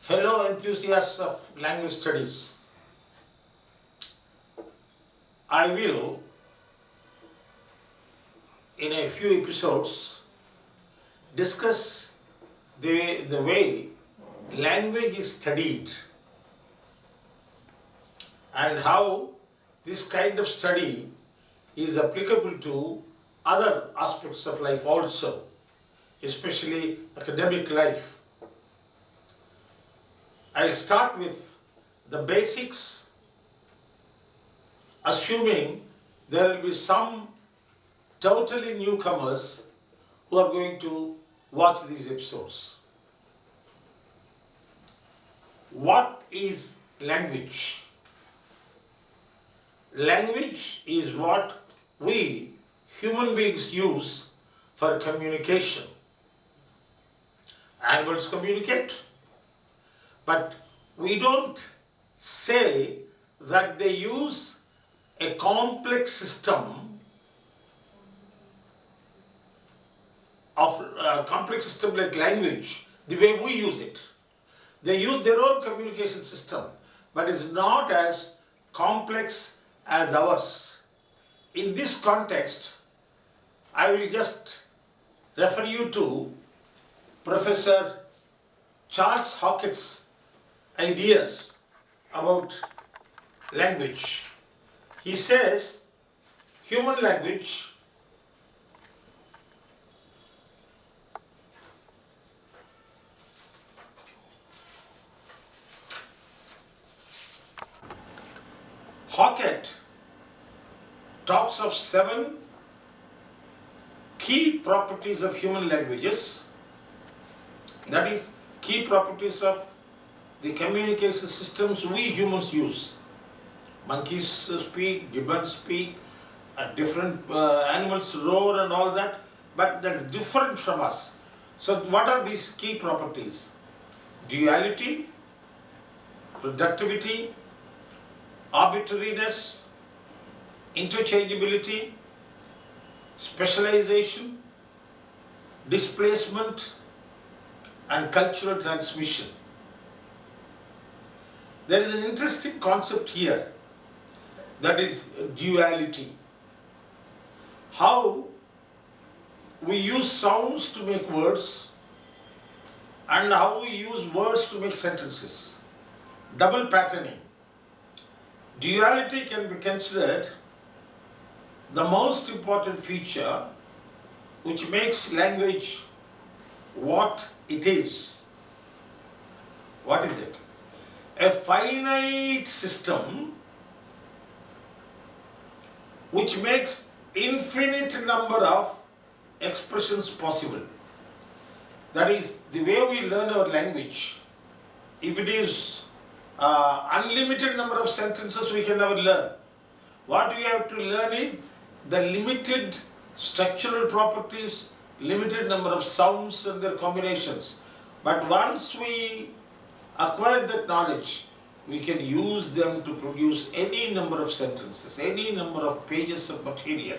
Fellow enthusiasts of language studies, I will, in a few episodes, discuss the way language is studied and how this kind of study is applicable to other aspects of life also, especially academic life. I'll start with the basics, assuming there will be some totally newcomers who are going to watch these episodes. What is language? Language is what we human beings use for communication. Animals communicate, but we don't say that they use a complex system like language the way we use it. They use their own communication system, but it's not as complex as ours. In this context, I will just refer you to Professor Charles Hockett's ideas about language. He says human language Hockett talks of 7 key properties of human languages, that is, key properties of the communication systems we humans use. Monkeys speak, gibbons speak, different animals roar and all that, but that's different from us. So what are these key properties? Duality, reductivity, arbitrariness, interchangeability, specialization, displacement, and cultural transmission. There is an interesting concept here, that is duality. How we use sounds to make words and how we use words to make sentences. Double patterning. Duality can be considered the most important feature which makes language what it is. What is it? A finite system which makes infinite number of expressions possible. That is, the way we learn our language, if it is unlimited number of sentences, we can never learn. What we have to learn is the limited structural properties, limited number of sounds and their combinations. But once we acquire that knowledge, we can use them to produce any number of sentences, any number of pages of material.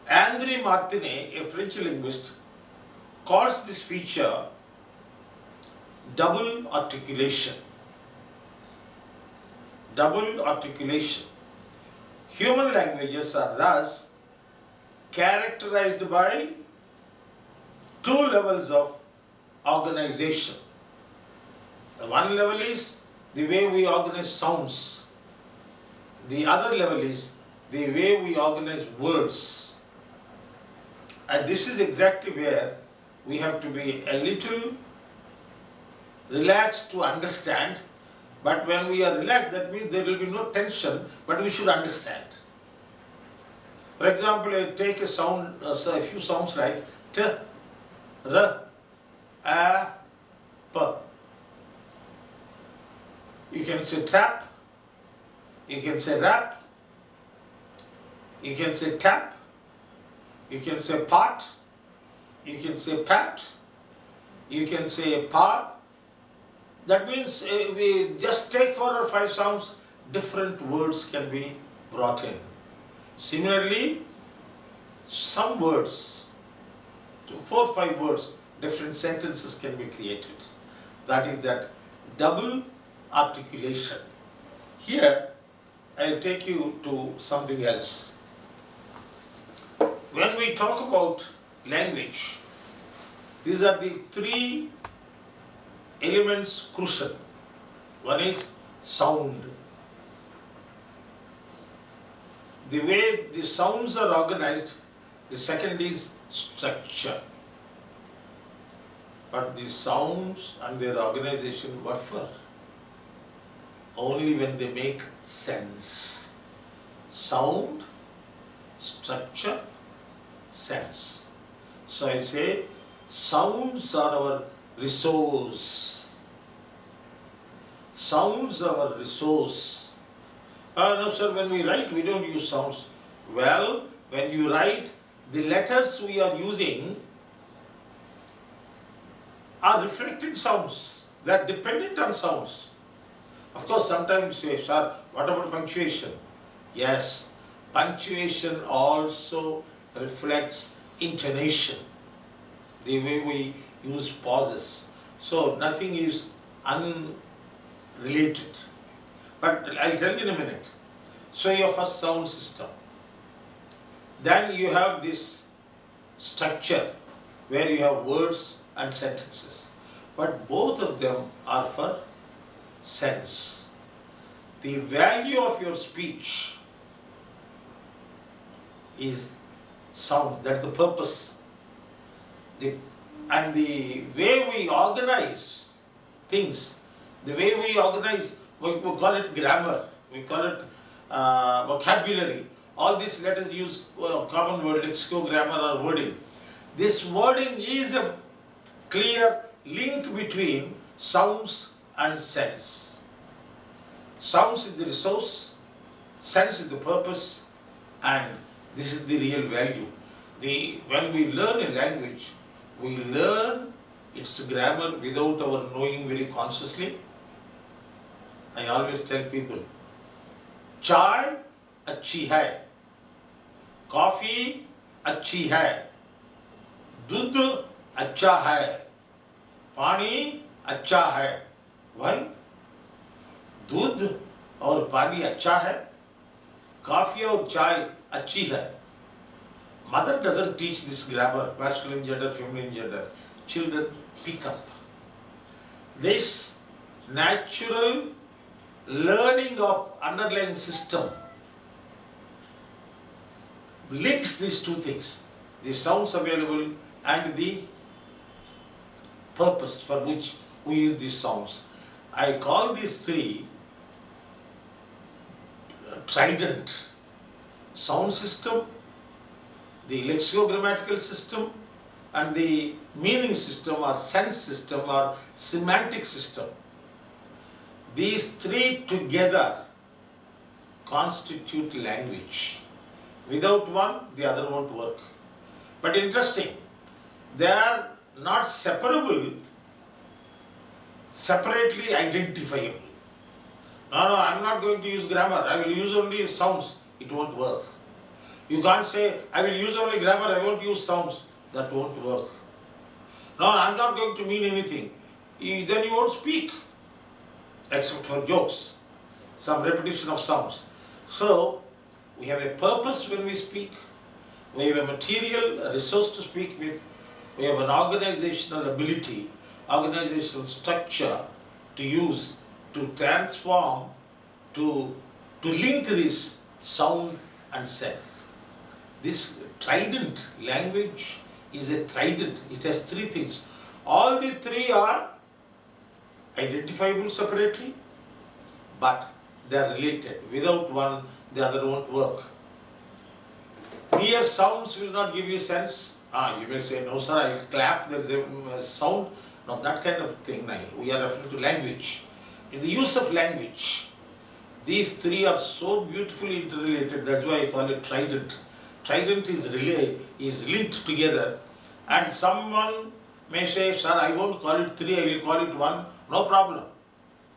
André Martinet, a French linguist, calls this feature double articulation. Double articulation. Human languages are thus characterized by 2 levels of organization. The one level is the way we organize sounds. The other level is the way we organize words. And this is exactly where we have to be a little relaxed to understand. But when we are relaxed, that means there will be no tension, but we should understand. For example, I take a sound, a few sounds like t, r, a, p. You can say trap, you can say rap, you can say tap, you can say part, you can say pat, you can say par. That means we just take 4 or 5 sounds, different words can be brought in. Similarly, some words, 4 or 5 words, different sentences can be created. That is that double articulation. Here, I'll take you to something else. When we talk about language, these are the three elements crucial. One is sound. The way the sounds are organized, the second is structure. But the sounds and their organization, what for? Only when they make sense. Sound, structure, sense. So I say, sounds are our resource. Sounds are our resource. No sir, when we write, we don't use sounds. Well, when you write, the letters we are using are reflecting sounds. They are dependent on sounds. Of course, sometimes you say, sir, what about punctuation? Yes, punctuation also reflects intonation, the way we use pauses. So nothing is unrelated. But I'll tell you in a minute. So your first sound system. Then you have this structure where you have words and sentences. But both of them are for sense. The value of your speech is sound, that's the purpose. And the way we organize things, the way we organize, we call it grammar, we call it vocabulary. All these let us use common word, lexicographer or wording. This wording is a clear link between sounds and sense. Sounds is the resource, sense is the purpose, and this is the real value. When we learn a language, we learn its grammar without our knowing very consciously. I always tell people, chai अच्छी है, coffee अच्छी है, दूध अच्छा है, पानी अच्छा है. Why? दूध और पानी अच्छा है, कॉफी और चाय अच्छी है. Mother doesn't teach this grammar, masculine gender, feminine gender. Children pick up. This natural learning of underlying system links these two things, the sounds available and the purpose for which we use these sounds. I call these three Trident: sound system, the lexicogrammatical system, and the meaning system or sense system or semantic system. These three together constitute language. Without one, the other won't work. But interesting, they are not separable, separately identifiable. No, I'm not going to use grammar, I will use only sounds. It won't work. You can't say, I will use only grammar, I won't use sounds. That won't work. No, I'm not going to mean anything. Then you won't speak, except for jokes, some repetition of sounds. So, we have a purpose when we speak, we have a material, a resource to speak with, we have an organizational ability, organizational structure to use, to transform, to link this sound and sense. This trident language is a trident, it has three things. All the three are identifiable separately, but they are related. Without one, the other won't work. Mere sounds will not give you sense. You may say, no sir, I'll clap, there is a sound. No, that kind of thing. We are referring to language. In the use of language, these three are so beautifully interrelated, that's why I call it trident. Trident is linked together, and someone may say, sir, I won't call it three, I will call it one. No problem.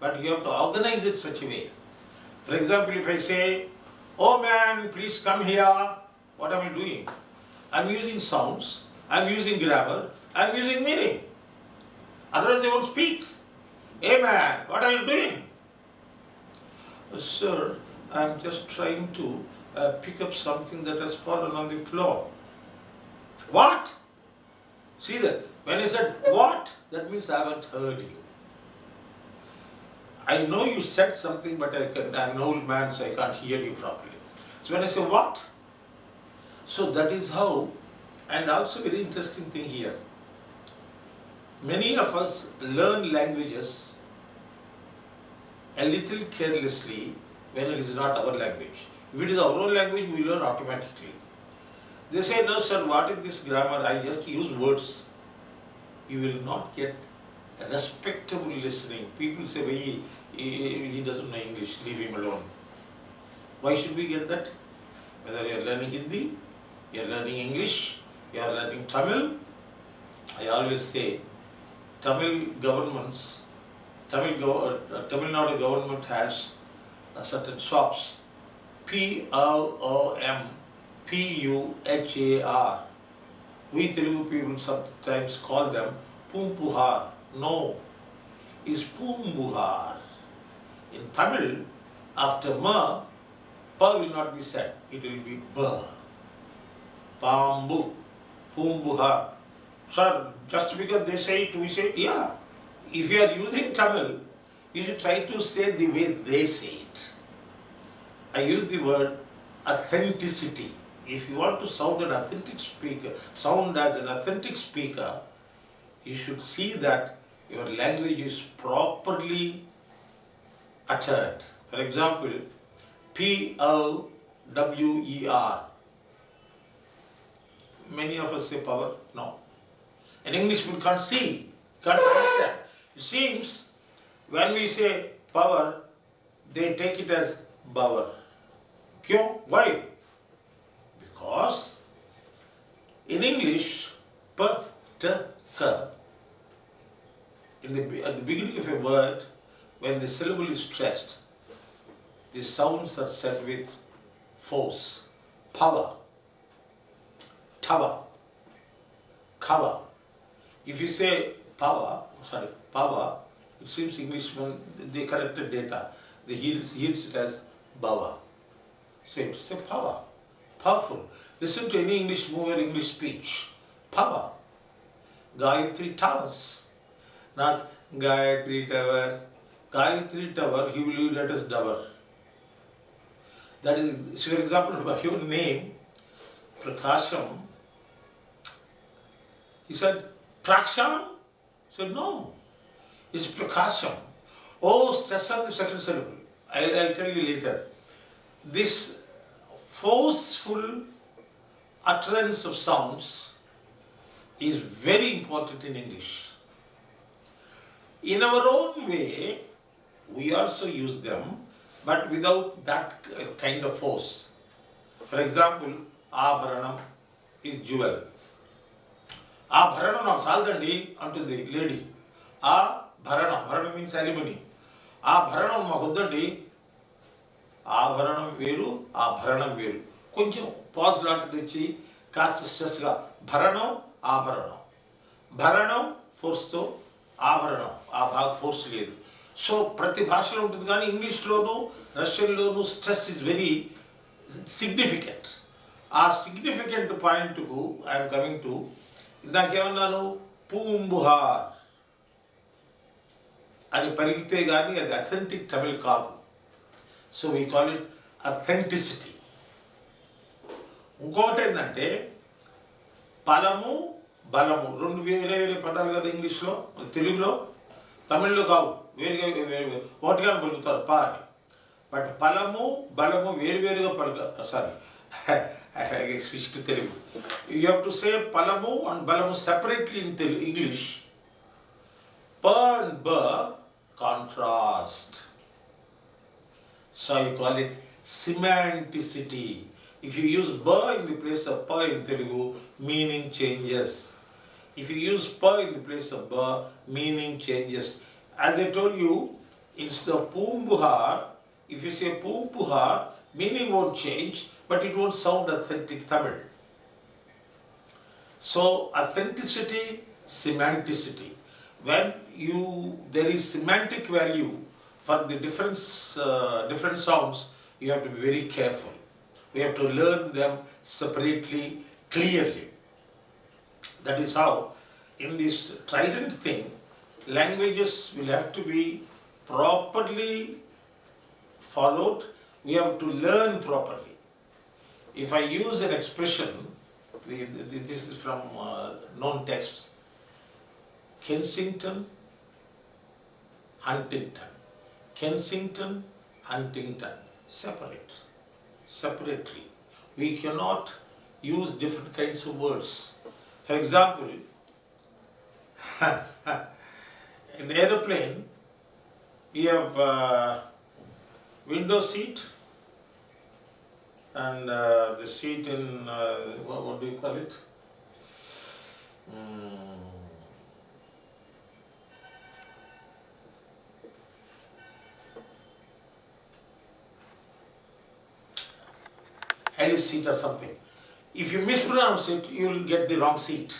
But you have to organize it such a way. For example, if I say, oh man, please come here, what am I doing? I'm using sounds, I'm using grammar, I'm using meaning. Otherwise I won't speak. Hey man, what are you doing? Sir, I'm just trying to pick up something that has fallen on the floor. What? See that? When I said what, that means I haven't heard you. I know you said something, but I'm an old man, so I can't hear you properly. So when I say what, so that is how, and also very interesting thing here. Many of us learn languages a little carelessly when it is not our language. If it is our own language, we learn automatically. They say, no sir, what is this grammar? I just use words. You will not get respectable listening. People say, he doesn't know English, leave him alone. Why should we get that? Whether you are learning Hindi, you are learning English, you are learning Tamil. I always say, Tamil Nadu government has certain shops, POOMPUHAR. We Telugu people sometimes call them Pumpuhar. No, it's Pumbuhar. In Tamil, after ma, pa will not be said. It will be ba. Pambu, Pumbuhar. Sir, just because they say it, we say, yeah. If you are using Tamil, you should try to say the way they say it. I use the word authenticity. If you want to sound as an authentic speaker, you should see that your language is properly uttered. For example, POWER. Many of us say power. No. In English, people can't see, can't understand. It seems when we say power, they take it as bower. Why? Because in English, p, t, k, at the beginning of a word, when the syllable is stressed, the sounds are said with force, power, tower, cover. If you say power, it seems Englishmen, they corrected data. They hears it as bower. Say power, powerful. Listen to any English movie or English speech. Power. Gayatri towers. Not Gayatri tower. Gayatri tower, he will use that as dower. That is, for example, of your name, Prakasam. He said, Prakasam? He said, no. It's Prakasam. Oh, stress on the second syllable. I'll tell you later. This forceful utterance of sounds is very important in English. In our own way, we also use them, but without that kind of force. For example, Abharanam is jewel. Abharanam not saldandi antundi lady. Bharanam means alimony. Abharanam makuddandi. Abharanam veru, Abharanam veru. Koncham pause laantidi ichi కాస్త స్ట్రెస్గా భరణం ఆభరణం భరణం ఫోర్స్తో ఆభరణం ఆ భాగ force లేదు. So ప్రతి భాషలో ఉంటుంది కానీ ఇంగ్లీష్లోను రష్యన్లోను స్ట్రెస్ ఈజ్ వెరీ సిగ్నిఫికెంట్. ఆ సిగ్నిఫికెంట్ పాయింట్కు ఐఎమ్ కమింగ్ టు, ఇందాకేమన్నాను, పూంబుహార్ అని పలికితే కానీ అది అథెంటిక్ తమిళ్ కాదు. So we call it authenticity. ఇంకొకటి ఏంటంటే పలము బలము రెండు వేరే వేరే పదాలు కదా ఇంగ్లీష్లో, తెలుగులో, తమిళ్లో కావు, వేరుగా ఒకటిగా పలుకుతారు పా అని. బట్ పలము బలము వేరువేరుగా switch to Telugu. You have to say పలము అండ్ బలము సెపరేట్లీ ఇన్ ఇంగ్లీష్. ప అండ్ బ contrast. So I call it semanticity. If you use ba in the place of pa in Telugu, meaning changes. If you use pa in the place of ba, meaning changes. As I told you, instead of Pumbuhar, if you say Pumpuhar, meaning won't change, but it won't sound authentic Tamil. So, authenticity, semanticity. when there is semantic value for the different sounds, you have to be very careful. We have to learn them separately, clearly. That is how, in this Trident thing, languages will have to be properly followed. We have to learn properly. If I use an expression, this is from known texts, Kensington, Huntington. Kensington, Huntington, separately. We cannot use different kinds of words. For example, in the aeroplane, we have window seat and the seat in, what do you call it? Heli seat or something. If you mispronounce it, you will get the wrong seat.